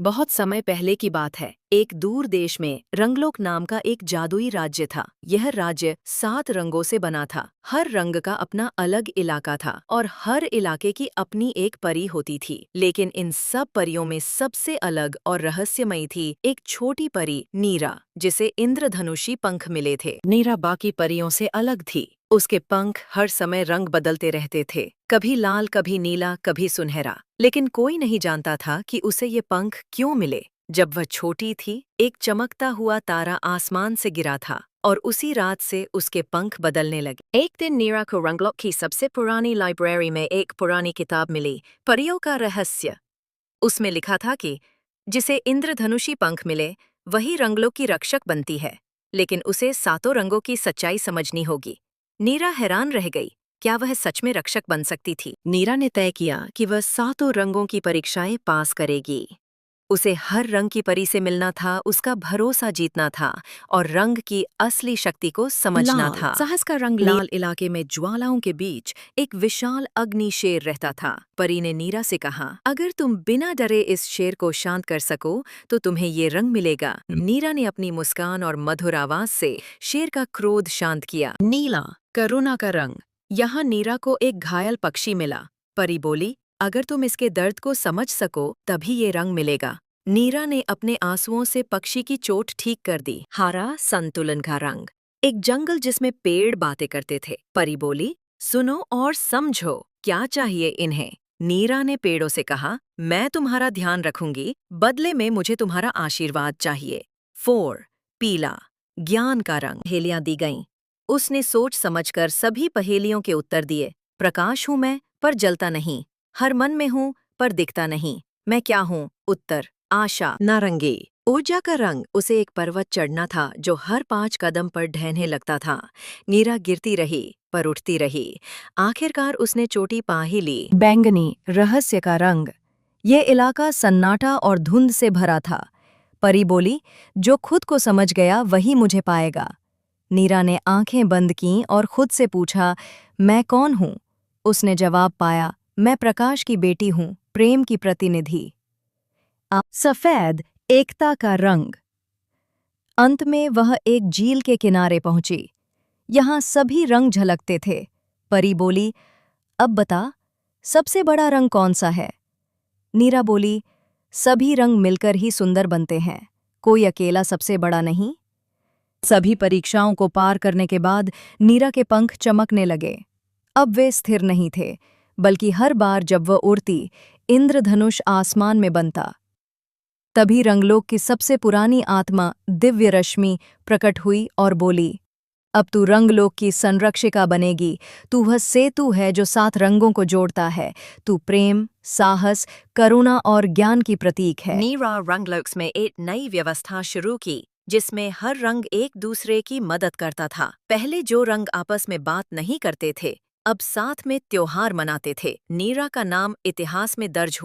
बहुत समय पहले की बात है। एक दूर देश में रंगलोक नाम का एक जादुई राज्य था। यह राज्य 7 रंगों से बना था। हर रंग का अपना अलग इलाका था और हर इलाके की अपनी एक परी होती थी। लेकिन इन सब परियों में सबसे अलग और रहस्यमयी थी एक छोटी परी नीरा, जिसे इंद्रधनुषी पंख मिले थे। नीरा बाकी परियों से अलग थी। उसके पंख हर समय रंग बदलते रहते थे, कभी लाल, कभी नीला, कभी सुनहरा। लेकिन कोई नहीं जानता था कि उसे ये पंख क्यों मिले। जब वह छोटी थी, एक चमकता हुआ तारा आसमान से गिरा था और उसी रात से उसके पंख बदलने लगे। एक दिन नीरा को रंगलोक की सबसे पुरानी लाइब्रेरी में एक पुरानी किताब मिली, परियों का रहस्य। उसमें लिखा था कि जिसे इंद्रधनुषी पंख मिले वही रंगलोक की रक्षक बनती है, लेकिन उसे 7 रंगों की सच्चाई समझनी होगी। नीरा हैरान रह गई, क्या वह सच में रक्षक बन सकती थी? नीरा ने तय किया कि वह 7 रंगों की परीक्षाएं पास करेगी। उसे हर रंग की परी से मिलना था, उसका भरोसा जीतना था और रंग की असली शक्ति को समझना था। साहस का रंग लाल इलाके में ज्वालाओं के बीच एक विशाल अग्नि शेर रहता था। परी ने नीरा से कहा, अगर तुम बिना डरे इस शेर को शांत कर सको तो तुम्हें ये रंग मिलेगा। नीरा ने अपनी मुस्कान और मधुर आवाज से शेर का क्रोध शांत किया। नीला, करुणा का रंग। यहाँ नीरा को एक घायल पक्षी मिला। परी बोली, अगर तुम इसके दर्द को समझ सको तभी ये रंग मिलेगा। नीरा ने अपने आंसुओं से पक्षी की चोट ठीक कर दी। हरा, संतुलन का रंग। एक जंगल जिसमें पेड़ बातें करते थे। परी बोली, सुनो और समझो, क्या चाहिए इन्हें? नीरा ने पेड़ों से कहा, मैं तुम्हारा ध्यान रखूंगी, बदले में मुझे तुम्हारा आशीर्वाद चाहिए। 4, पीला, ज्ञान का रंग। पहेलियां दी गईं। उसने सोच समझकर सभी पहेलियों के उत्तर दिए। प्रकाश हूं मैं, पर जलता नहीं। हर मन में हूँ, पर दिखता नहीं। मैं क्या हूँ? उत्तर, आशा। नारंगी, ऊर्जा का रंग। उसे एक पर्वत चढ़ना था जो हर 5 कदम पर ढहने लगता था। नीरा गिरती रही, पर उठती रही। आखिरकार उसने चोटी पा ही ली। बैंगनी, रहस्य का रंग। ये इलाका सन्नाटा और धुंध से भरा था। परी बोली, जो खुद को समझ गया वही मुझे पाएगा। नीरा ने आंखें बंद कीं और खुद से पूछा, मैं कौन हूँ? उसने जवाब पाया, मैं प्रकाश की बेटी हूँ, प्रेम की प्रतिनिधि। सफेद, एकता का रंग। अंत में वह एक झील के किनारे पहुंची। यहाँ सभी रंग झलकते थे। परी बोली, अब बता, सबसे बड़ा रंग कौन सा है? नीरा बोली, सभी रंग मिलकर ही सुंदर बनते हैं, कोई अकेला सबसे बड़ा नहीं। सभी परीक्षाओं को पार करने के बाद नीरा के पंख चमकने लगे। अब वे स्थिर नहीं थे, बल्कि हर बार जब वह उड़ती, इंद्रधनुष आसमान में बनता। तभी रंगलोक की सबसे पुरानी आत्मा दिव्य रश्मि प्रकट हुई और बोली, अब तू रंगलोक की संरक्षिका बनेगी। तू वह सेतु है जो 7 रंगों को जोड़ता है। तू प्रेम, साहस, करुणा और ज्ञान की प्रतीक है। नीरा रंगलोक में एक नई व्यवस्था शुरू की, जिसमें हर रंग एक दूसरे की मदद करता था। पहले जो रंग आपस में बात नहीं करते थे, अब साथ में त्योहार मनाते थे। नीरा का नाम इतिहास में दर्ज हुआ।